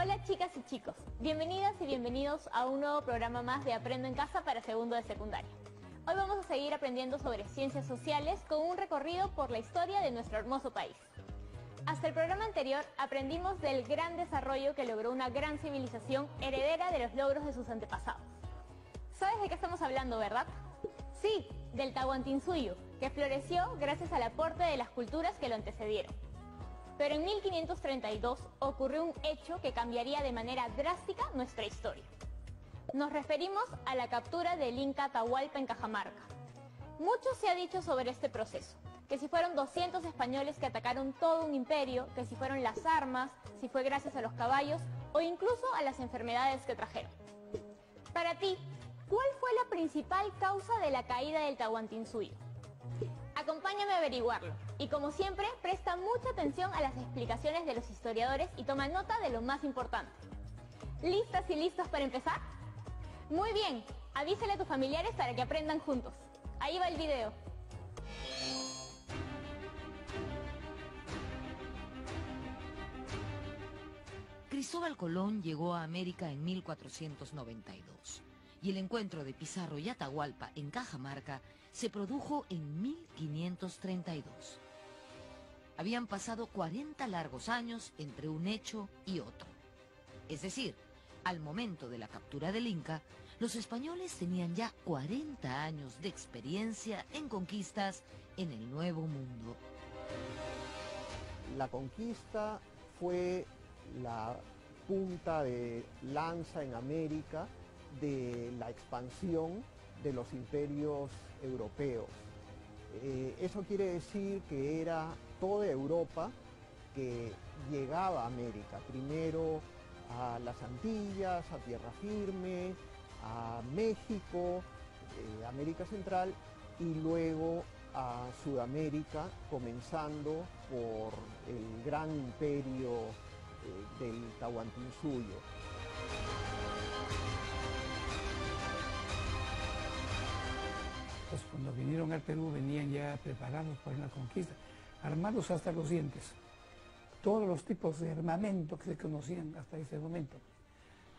Hola chicas y chicos, bienvenidas y bienvenidos a un nuevo programa más de Aprendo en Casa para segundo de secundaria. Hoy vamos a seguir aprendiendo sobre ciencias sociales con un recorrido por la historia de nuestro hermoso país. Hasta el programa anterior aprendimos del gran desarrollo que logró una gran civilización heredera de los logros de sus antepasados. ¿Sabes de qué estamos hablando, verdad? Sí, del Tahuantinsuyo, que floreció gracias al aporte de las culturas que lo antecedieron. Pero en 1532 ocurrió un hecho que cambiaría de manera drástica nuestra historia. Nos referimos a la captura del Inca Atahualpa en Cajamarca. Mucho se ha dicho sobre este proceso, que si fueron 200 españoles que atacaron todo un imperio, que si fueron las armas, si fue gracias a los caballos o incluso a las enfermedades que trajeron. Para ti, ¿cuál fue la principal causa de la caída del Tahuantinsuyo? Acompáñame a averiguarlo y como siempre presta mucha atención a las explicaciones de los historiadores y toma nota de lo más importante. ¿Listas y listos para empezar? Muy bien, avísale a tus familiares para que aprendan juntos. Ahí va el video. Cristóbal Colón llegó a América en 1492 y el encuentro de Pizarro y Atahualpa en Cajamarca se produjo en 1532. Habían pasado 40 largos años entre un hecho y otro. Es decir, al momento de la captura del Inca, los españoles tenían ya 40 años de experiencia en conquistas en el Nuevo Mundo. La conquista fue la punta de lanza en América de la expansión de los imperios europeos. Eso quiere decir que era toda Europa que llegaba a América, primero a las Antillas, a Tierra Firme, a México, América Central y luego a Sudamérica, comenzando por el gran imperio del Tahuantinsuyo. Pues cuando vinieron al Perú venían ya preparados para una conquista, armados hasta los dientes. Todos los tipos de armamento que se conocían hasta ese momento.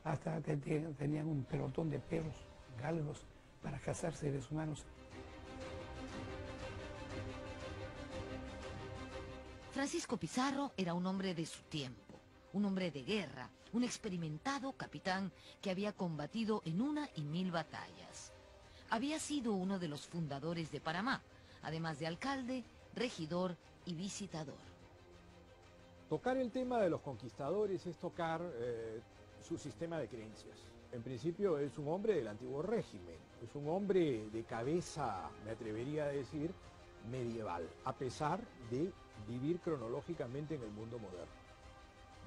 Hasta tenían un pelotón de perros, galgos, para cazar seres humanos. Francisco Pizarro era un hombre de su tiempo, un hombre de guerra, un experimentado capitán que había combatido en 1 y 1000 batallas. Había sido uno de los fundadores de Panamá, además de alcalde, regidor y visitador. Tocar el tema de los conquistadores es tocar su sistema de creencias. En principio es un hombre del antiguo régimen, es un hombre de cabeza, me atrevería a decir, medieval, a pesar de vivir cronológicamente en el mundo moderno,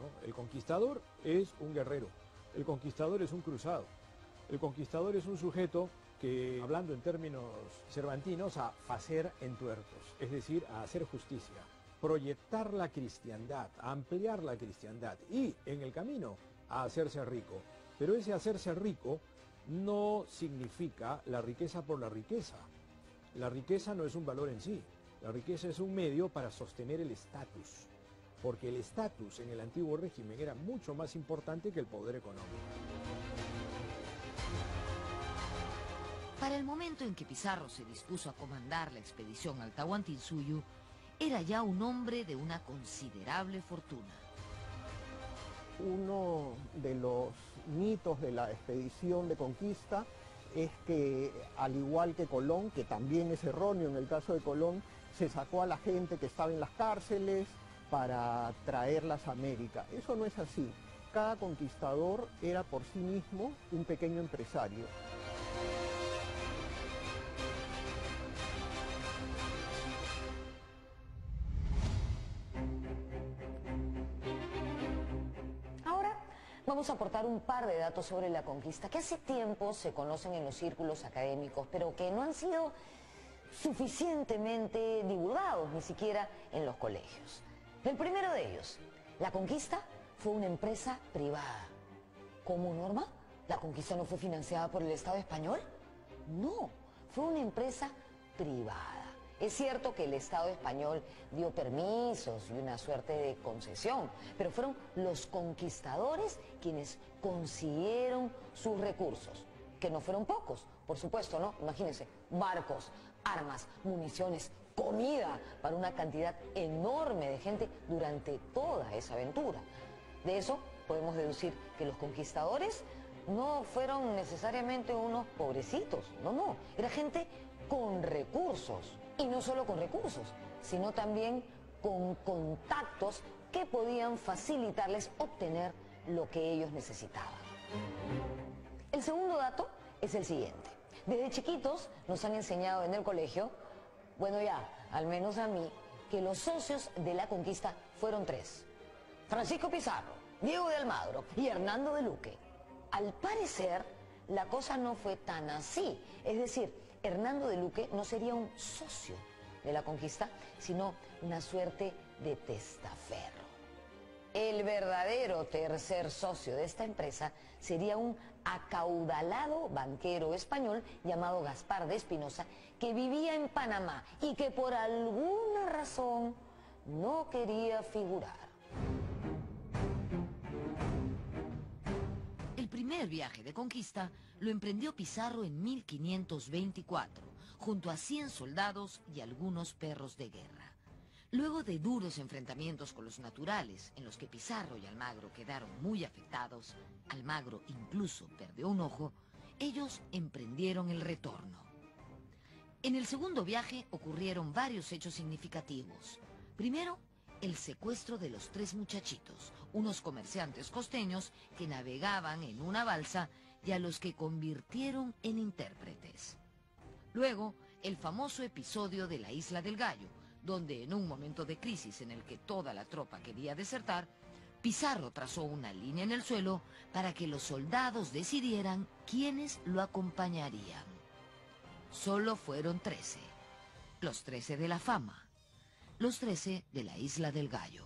¿no? El conquistador es un guerrero, el conquistador es un cruzado, el conquistador es un sujeto que, hablando en términos cervantinos, a facer entuertos, es decir, a hacer justicia, proyectar la cristiandad, a ampliar la cristiandad y, en el camino, a hacerse rico. Pero ese hacerse rico no significa la riqueza por la riqueza. La riqueza no es un valor en sí, la riqueza es un medio para sostener el estatus, porque el estatus en el antiguo régimen era mucho más importante que el poder económico. Para el momento en que Pizarro se dispuso a comandar la expedición al Tahuantinsuyo, era ya un hombre de una considerable fortuna. Uno de los mitos de la expedición de conquista es que, al igual que Colón, que también es erróneo en el caso de Colón, se sacó a la gente que estaba en las cárceles para traerlas a América. Eso no es así. Cada conquistador era por sí mismo un pequeño empresario. Vamos a aportar un par de datos sobre la conquista que hace tiempo se conocen en los círculos académicos, pero que no han sido suficientemente divulgados, ni siquiera en los colegios. El primero de ellos, la conquista fue una empresa privada. ¿Cómo, Norma? ¿La conquista no fue financiada por el Estado español? No, fue una empresa privada. Es cierto que el Estado español dio permisos y una suerte de concesión, pero fueron los conquistadores quienes consiguieron sus recursos, que no fueron pocos, por supuesto, ¿no? Imagínense, barcos, armas, municiones, comida para una cantidad enorme de gente durante toda esa aventura. De eso podemos deducir que los conquistadores no fueron necesariamente unos pobrecitos, no, era gente con recursos, y no solo con recursos, sino también con contactos que podían facilitarles obtener lo que ellos necesitaban. El segundo dato es el siguiente. Desde chiquitos nos han enseñado en el colegio, bueno ya, al menos a mí, que los socios de la conquista fueron tres: Francisco Pizarro, Diego de Almagro y Hernando de Luque. Al parecer, la cosa no fue tan así. Es decir, Hernando de Luque no sería un socio de la conquista, sino una suerte de testaferro. El verdadero tercer socio de esta empresa sería un acaudalado banquero español llamado Gaspar de Espinosa, que vivía en Panamá y que por alguna razón no quería figurar. El primer viaje de conquista lo emprendió Pizarro en 1524, junto a 100 soldados y algunos perros de guerra. Luego de duros enfrentamientos con los naturales, en los que Pizarro y Almagro quedaron muy afectados, Almagro incluso perdió un ojo, ellos emprendieron el retorno. En el segundo viaje ocurrieron varios hechos significativos. Primero, el secuestro de los tres muchachitos, unos comerciantes costeños que navegaban en una balsa y a los que convirtieron en intérpretes. Luego, el famoso episodio de la Isla del Gallo, donde en un momento de crisis en el que toda la tropa quería desertar, Pizarro trazó una línea en el suelo para que los soldados decidieran quiénes lo acompañarían. Solo fueron 13, los 13 de la fama. Los 13 de la Isla del Gallo.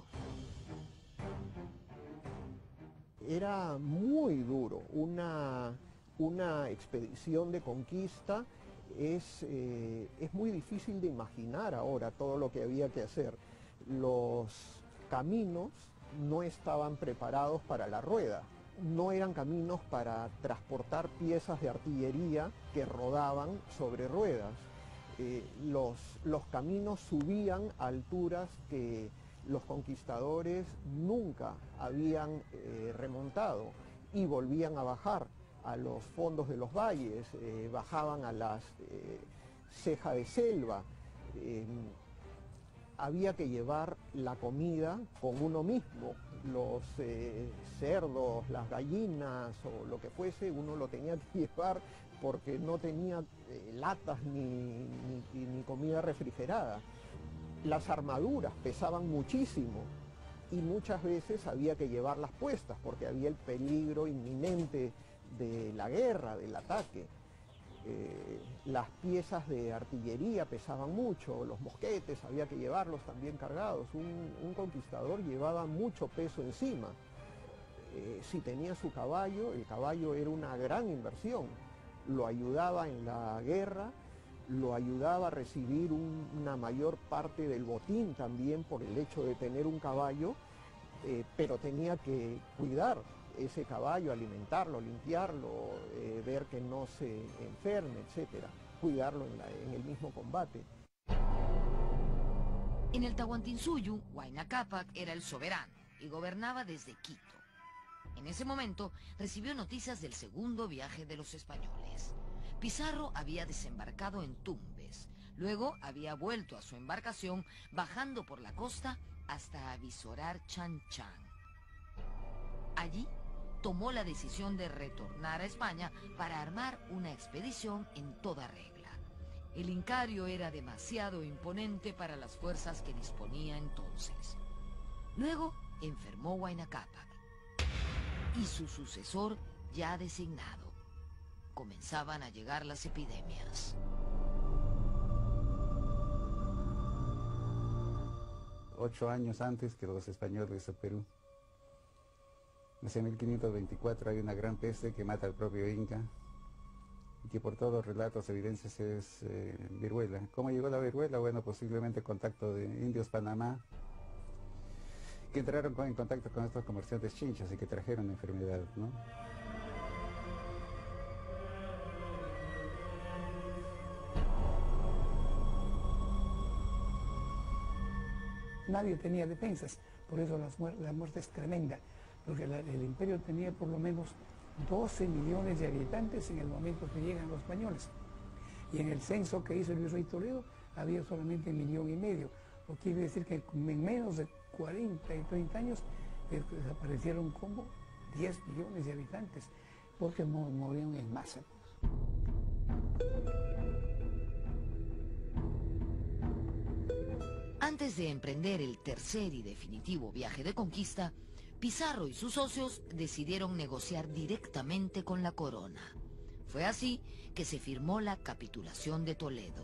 Era muy duro, una expedición de conquista es muy difícil de imaginar ahora todo lo que había que hacer. Los caminos no estaban preparados para la rueda, no eran caminos para transportar piezas de artillería que rodaban sobre ruedas. Los caminos subían a alturas que los conquistadores nunca habían remontado y volvían a bajar a los fondos de los valles, bajaban a las cejas de selva. Había que llevar la comida con uno mismo, los cerdos, las gallinas o lo que fuese, uno lo tenía que llevar porque no tenía latas ni comida refrigerada. Las armaduras pesaban muchísimo y muchas veces había que llevarlas puestas porque había el peligro inminente de la guerra, del ataque. Las piezas de artillería pesaban mucho, los mosquetes había que llevarlos también cargados. Un conquistador llevaba mucho peso encima. Si tenía su caballo, el caballo era una gran inversión. Lo ayudaba en la guerra, lo ayudaba a recibir una mayor parte del botín también por el hecho de tener un caballo, pero tenía que cuidar ese caballo, alimentarlo, limpiarlo, ver que no se enferme, etcétera, cuidarlo en el mismo combate. En el Tahuantinsuyo, Huayna Cápac era el soberano y gobernaba desde Quito. En ese momento recibió noticias del segundo viaje de los españoles. Pizarro había desembarcado en Tumbes, luego había vuelto a su embarcación bajando por la costa hasta avisorar Chan Chan. Allí tomó la decisión de retornar a España para armar una expedición en toda regla. El Incario era demasiado imponente para las fuerzas que disponía entonces. Luego enfermó Huayna Cápac y su sucesor ya designado. Comenzaban a llegar las epidemias. 8 años antes que los españoles a Perú. En 1524 hay una gran peste que mata al propio Inca. y que por todos relatos, evidencias es viruela. ¿Cómo llegó la viruela? Bueno, posiblemente contacto de indios Panamá, que entraron en contacto con estos comerciantes chinchas y que trajeron la enfermedad, ¿no? Nadie tenía defensas, por eso la muerte es tremenda, porque el imperio tenía por lo menos 12 millones de habitantes en el momento que llegan los españoles. Y en el censo que hizo el virrey Toledo había solamente 1,5 millones, lo que quiere decir que en menos de 40 y 30 años desaparecieron como 10 millones de habitantes, porque morían en masa. Antes de emprender el tercer y definitivo viaje de conquista, Pizarro y sus socios decidieron negociar directamente con la corona. Fue así que se firmó la capitulación de Toledo.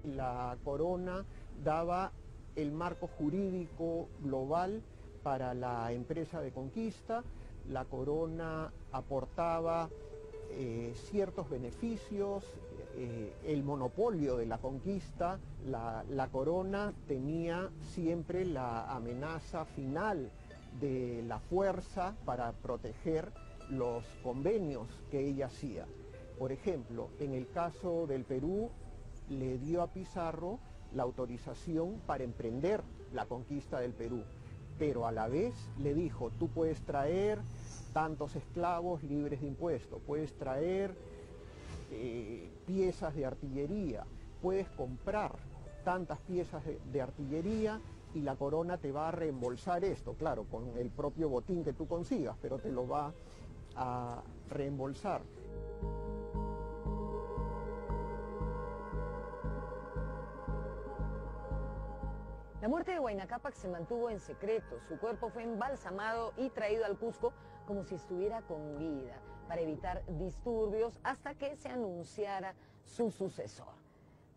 La corona daba el marco jurídico global para la empresa de conquista, la corona aportaba ciertos beneficios, el monopolio de la conquista, la corona tenía siempre la amenaza final de la fuerza para proteger los convenios que ella hacía. Por ejemplo, en el caso del Perú, le dio a Pizarro la autorización para emprender la conquista del Perú, pero a la vez le dijo, tú puedes traer tantos esclavos libres de impuestos, puedes traer piezas de artillería, puedes comprar tantas piezas de artillería y la corona te va a reembolsar esto, claro, con el propio botín que tú consigas, pero te lo va a reembolsar. La muerte de Huayna Cápac se mantuvo en secreto. Su cuerpo fue embalsamado y traído al Cusco como si estuviera con vida, para evitar disturbios hasta que se anunciara su sucesor.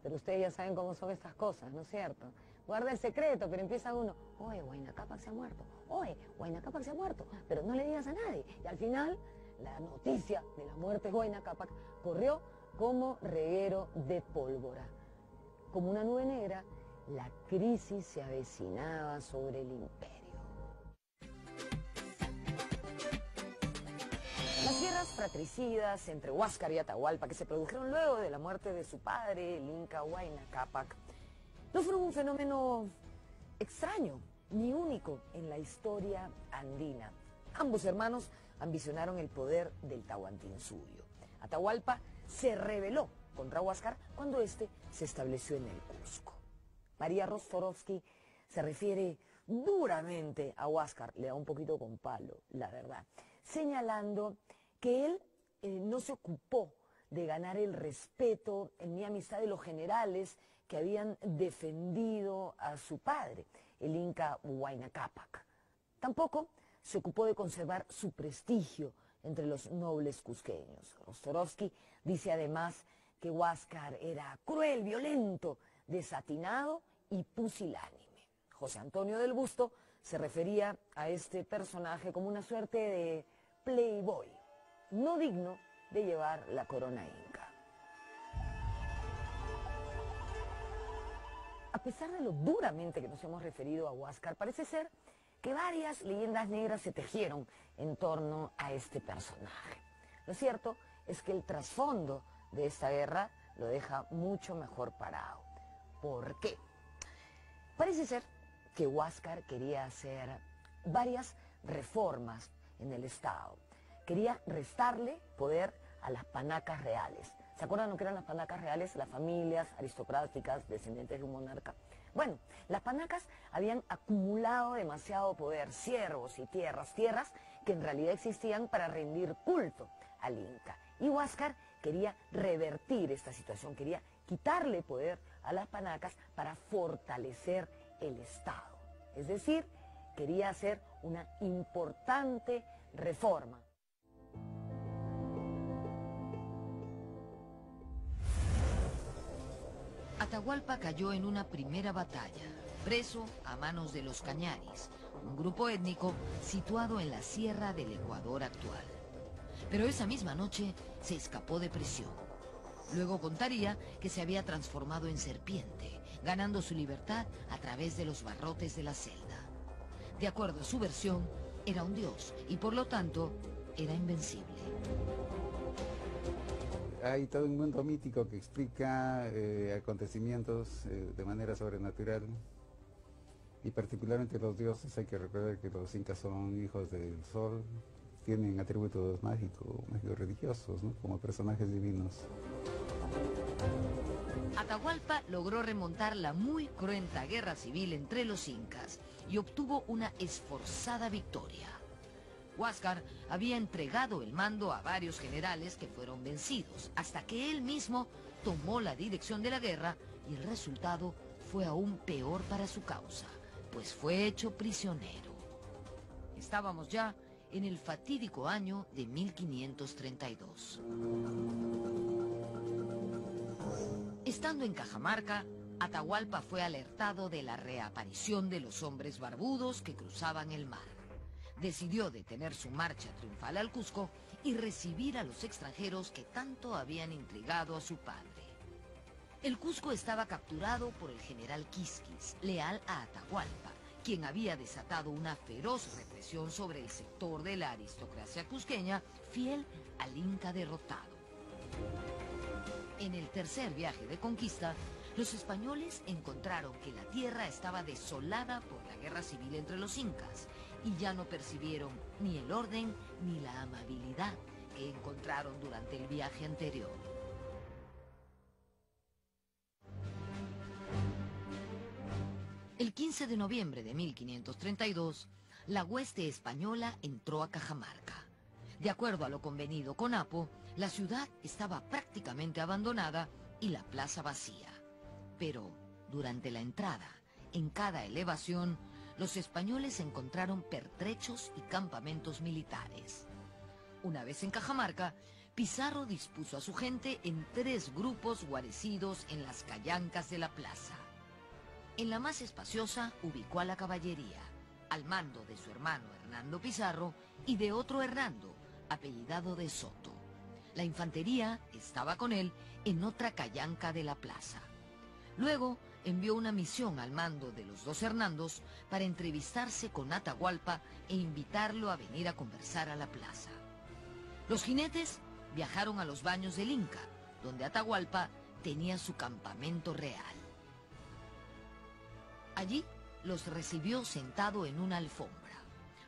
Pero ustedes ya saben cómo son estas cosas, ¿no es cierto? Guarda el secreto, pero empieza uno, oye, Huayna Cápac se ha muerto, oye, Huayna Cápac se ha muerto, pero no le digas a nadie. Y al final, la noticia de la muerte de Huayna Cápac corrió como reguero de pólvora. Como una nube negra, la crisis se avecinaba sobre el imperio. Las guerras fratricidas entre Huáscar y Atahualpa, que se produjeron luego de la muerte de su padre, el inca Huayna Cápac, no fueron un fenómeno extraño ni único en la historia andina. Ambos hermanos ambicionaron el poder del Tahuantinsuyo. Atahualpa se rebeló contra Huáscar cuando éste se estableció en el Cusco. María Rostrovsky se refiere duramente a Huáscar, le da un poquito con palo, la verdad, señalando que él no se ocupó de ganar el respeto ni amistad de los generales que habían defendido a su padre, el inca Huayna Cápac. Tampoco se ocupó de conservar su prestigio entre los nobles cusqueños. Rostrovsky dice además que Huáscar era cruel, violento, desatinado y pusilánime. José Antonio del Busto se refería a este personaje como una suerte de playboy, no digno de llevar la corona inca. A pesar de lo duramente que nos hemos referido a Huáscar, parece ser que varias leyendas negras se tejieron en torno a este personaje. Lo cierto es que el trasfondo de esta guerra lo deja mucho mejor parado. ¿Por qué? Parece ser que Huáscar quería hacer varias reformas en el Estado. Quería restarle poder a las panacas reales. ¿Se acuerdan lo que eran las panacas reales? Las familias aristocráticas descendientes de un monarca. Bueno, las panacas habían acumulado demasiado poder, siervos y tierras que en realidad existían para rendir culto al Inca. Y Huáscar quería revertir esta situación, quería quitarle poder a las panacas para fortalecer el Estado. Es decir, quería hacer una importante reforma. Atahualpa cayó en una primera batalla, preso a manos de los Cañaris, un grupo étnico situado en la sierra del Ecuador actual. pero esa misma noche se escapó de prisión. Luego contaría que se había transformado en serpiente, ganando su libertad a través de los barrotes de la celda. De acuerdo a su versión, era un dios y por lo tanto era invencible. Hay todo un mundo mítico que explica acontecimientos de manera sobrenatural, y particularmente los dioses. Hay que recordar que los incas son hijos del sol, tienen atributos mágicos religiosos, ¿no? Como personajes divinos. Atahualpa logró remontar la muy cruenta guerra civil entre los incas y obtuvo una esforzada victoria. Huáscar había entregado el mando a varios generales que fueron vencidos, hasta que él mismo tomó la dirección de la guerra, y el resultado fue aún peor para su causa, pues fue hecho prisionero. Estábamos ya en el fatídico año de 1532. Estando en Cajamarca, Atahualpa fue alertado de la reaparición de los hombres barbudos que cruzaban el mar. Decidió detener su marcha triunfal al Cusco y recibir a los extranjeros que tanto habían intrigado a su padre. El Cusco estaba capturado por el general Quisquis, leal a Atahualpa, quien había desatado una feroz represión sobre el sector de la aristocracia cusqueña, fiel al Inca derrotado. En el tercer viaje de conquista, los españoles encontraron que la tierra estaba desolada por la guerra civil entre los incas, y ya no percibieron ni el orden ni la amabilidad que encontraron durante el viaje anterior. El 15 de noviembre de 1532, la hueste española entró a Cajamarca. De acuerdo a lo convenido con Apo, la ciudad estaba prácticamente abandonada y la plaza vacía. Pero durante la entrada, en cada elevación, los españoles encontraron pertrechos y campamentos militares. Una vez en Cajamarca, Pizarro dispuso a su gente en 3 grupos guarecidos en las callancas de la plaza. En la más espaciosa ubicó a la caballería, al mando de su hermano Hernando Pizarro y de otro Hernando, apellidado de Soto. La infantería estaba con él en otra callanca de la plaza. Luego envió una misión al mando de los 2 Hernandos para entrevistarse con Atahualpa e invitarlo a venir a conversar a la plaza. Los jinetes viajaron a los baños del Inca, donde Atahualpa tenía su campamento real. Allí los recibió sentado en una alfombra.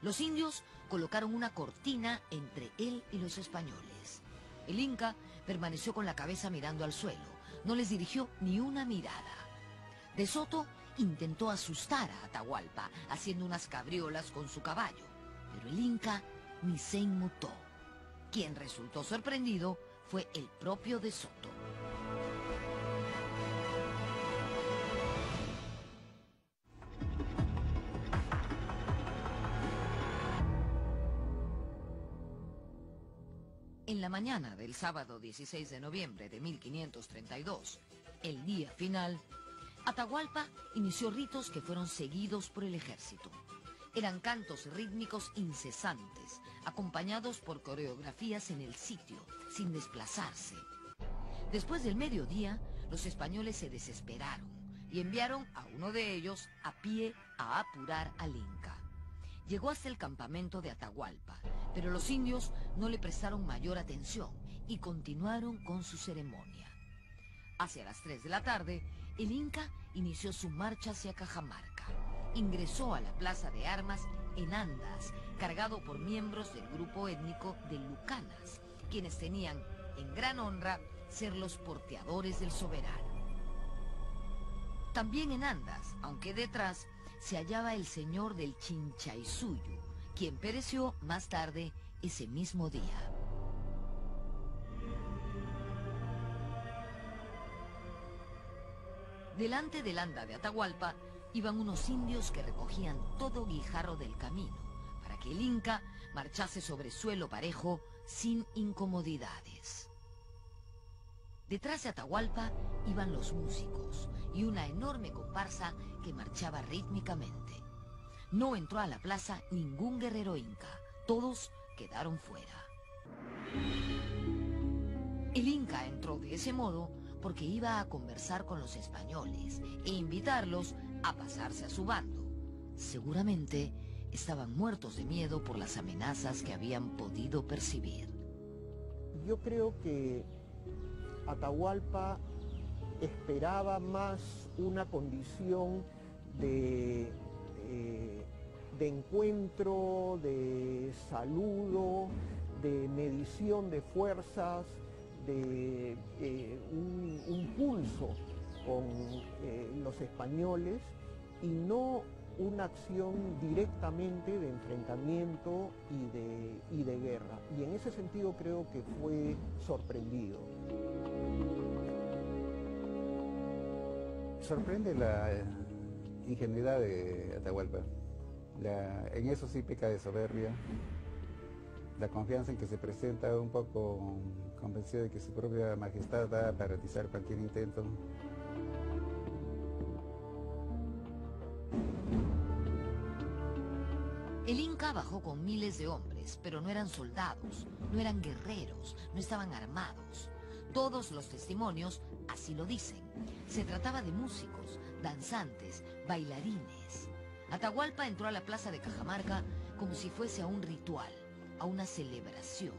Los indios colocaron una cortina entre él y los españoles. El Inca permaneció con la cabeza mirando al suelo, no les dirigió ni una mirada. De Soto intentó asustar a Atahualpa, haciendo unas cabriolas con su caballo, pero el Inca ni se inmutó. Quien resultó sorprendido fue el propio De Soto. En la mañana del sábado 16 de noviembre de 1532, el día final, Atahualpa inició ritos que fueron seguidos por el ejército. Eran cantos rítmicos incesantes, acompañados por coreografías en el sitio, sin desplazarse. Después del mediodía, los españoles se desesperaron y enviaron a uno de ellos a pie a apurar al Inca. Llegó hasta el campamento de Atahualpa, pero los indios no le prestaron mayor atención y continuaron con su ceremonia. Hacia las 3 de la tarde, el Inca inició su marcha hacia Cajamarca. Ingresó a la plaza de armas en andas, cargado por miembros del grupo étnico de Lucanas, quienes tenían en gran honra ser los porteadores del soberano. También en andas, aunque detrás, se hallaba el señor del Chinchaysuyu, quien pereció más tarde ese mismo día. Delante del anda de Atahualpa iban unos indios que recogían todo guijarro del camino, para que el Inca marchase sobre suelo parejo sin incomodidades. Detrás de Atahualpa iban los músicos y una enorme comparsa que marchaba rítmicamente. No entró a la plaza ningún guerrero inca, todos quedaron fuera. El Inca entró de ese modo porque iba a conversar con los españoles e invitarlos a pasarse a su bando. Seguramente estaban muertos de miedo por las amenazas que habían podido percibir. Yo creo que Atahualpa esperaba más una condición de encuentro, de saludo, de medición de fuerzas, de un pulso con los españoles y no una acción directamente de enfrentamiento y de guerra. Y en ese sentido creo que fue sorprendido. Sorprende la ingenuidad de Atahualpa. En eso sí peca de soberbia. La confianza en que se presenta, un poco convencido de que su propia majestad va a paralizar cualquier intento. El Inca bajó con miles de hombres, pero no eran soldados, no eran guerreros, no estaban armados. Todos los testimonios así lo dicen. Se trataba de músicos, danzantes, bailarines. Atahualpa entró a la plaza de Cajamarca como si fuese a un ritual, a una celebración.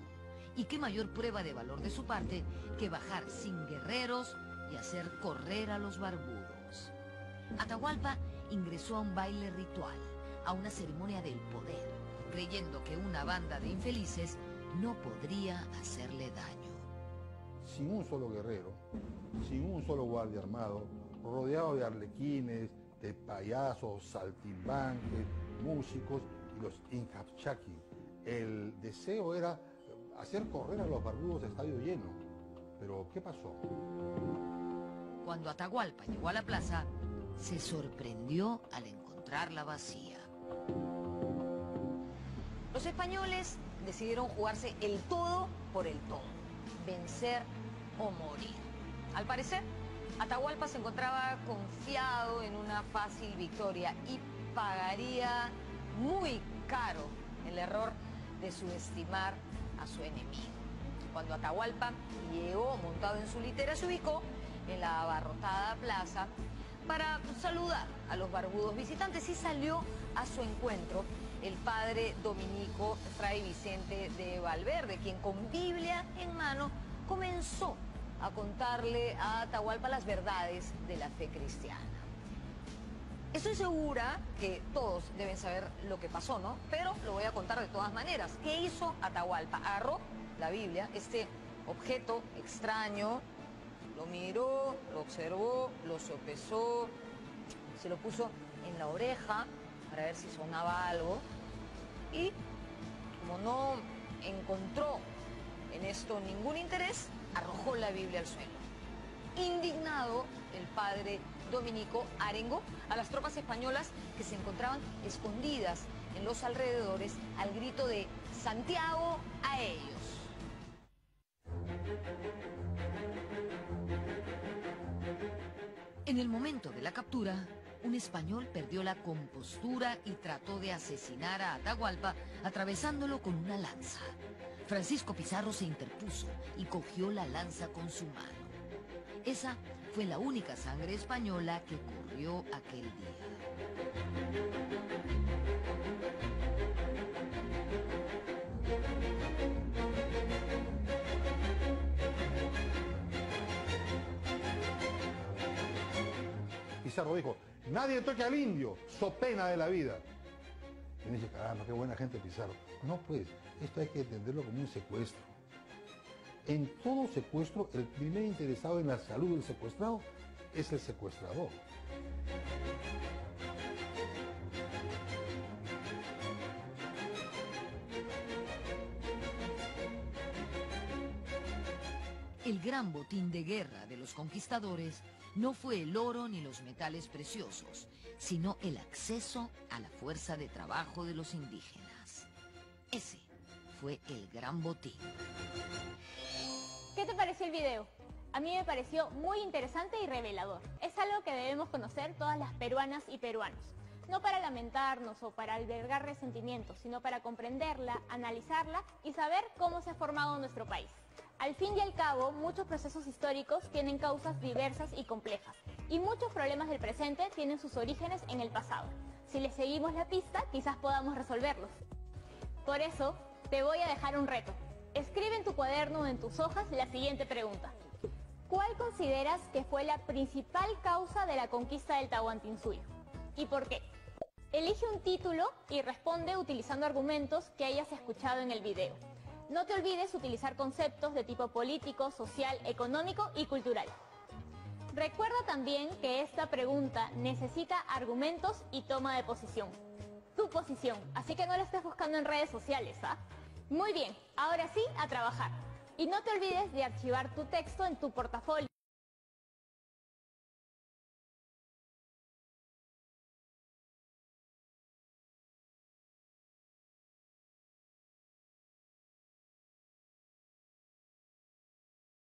Y qué mayor prueba de valor de su parte que bajar sin guerreros y hacer correr a los barbudos. Atahualpa ingresó a un baile ritual, a una ceremonia del poder, creyendo que una banda de infelices no podría hacerle daño. Sin un solo guerrero, sin un solo guardia armado, rodeado de arlequines, de payasos, saltimbanques, músicos y los incapchaki. El deseo era hacer correr a los barbudos de estadio lleno. Pero, ¿qué pasó? Cuando Atahualpa llegó a la plaza, se sorprendió al encontrarla vacía. Los españoles decidieron jugarse el todo por el todo, vencer o morir. Al parecer, Atahualpa se encontraba confiado en una fácil victoria y pagaría muy caro el error de subestimar a su enemigo. Cuando Atahualpa llegó montado en su litera, se ubicó en la abarrotada plaza para saludar a los barbudos visitantes y salió a su encuentro el padre dominico Fray Vicente de Valverde, quien con Biblia en mano comenzó a contarle a Atahualpa las verdades de la fe cristiana. Estoy segura que todos deben saber lo que pasó, ¿no? Pero lo voy a contar de todas maneras. ¿Qué hizo Atahualpa? Agarró la Biblia, este objeto extraño, lo miró, lo observó, lo sopesó, se lo puso en la oreja para ver si sonaba algo y como no encontró en esto ningún interés, arrojó la Biblia al suelo. Indignado, el padre dominico arengó a las tropas españolas que se encontraban escondidas en los alrededores al grito de Santiago a ellos. En el momento de la captura, un español perdió la compostura y trató de asesinar a Atahualpa atravesándolo con una lanza. Francisco Pizarro se interpuso y cogió la lanza con su mano. Esa fue la única sangre española que corrió aquel día. Pizarro dijo, nadie toque al indio, so pena de la vida. Y me dice, caramba, qué buena gente Pizarro. No pues, esto hay que entenderlo como un secuestro. En todo secuestro, el primer interesado en la salud del secuestrado es el secuestrador. El gran botín de guerra de los conquistadores no fue el oro ni los metales preciosos, sino el acceso a la fuerza de trabajo de los indígenas. Ese fue el gran botín. ¿Qué te pareció el video? A mí me pareció muy interesante y revelador. Es algo que debemos conocer todas las peruanas y peruanos. no para lamentarnos o para albergar resentimientos, sino para comprenderla, analizarla y saber cómo se ha formado nuestro país. Al fin y al cabo, muchos procesos históricos tienen causas diversas y complejas, y muchos problemas del presente tienen sus orígenes en el pasado. Si le seguimos la pista, quizás podamos resolverlos. Por eso, te voy a dejar un reto. Escribe en tu cuaderno o en tus hojas la siguiente pregunta. ¿Cuál consideras que fue la principal causa de la conquista del Tahuantinsuyo? ¿Y por qué? Elige un título y responde utilizando argumentos que hayas escuchado en el video. No te olvides utilizar conceptos de tipo político, social, económico y cultural. Recuerda también que esta pregunta necesita argumentos y toma de posición. Tu posición, así que no la estés buscando en redes sociales, ¿ah? Muy bien, ahora sí, a trabajar. Y no te olvides de archivar tu texto en tu portafolio.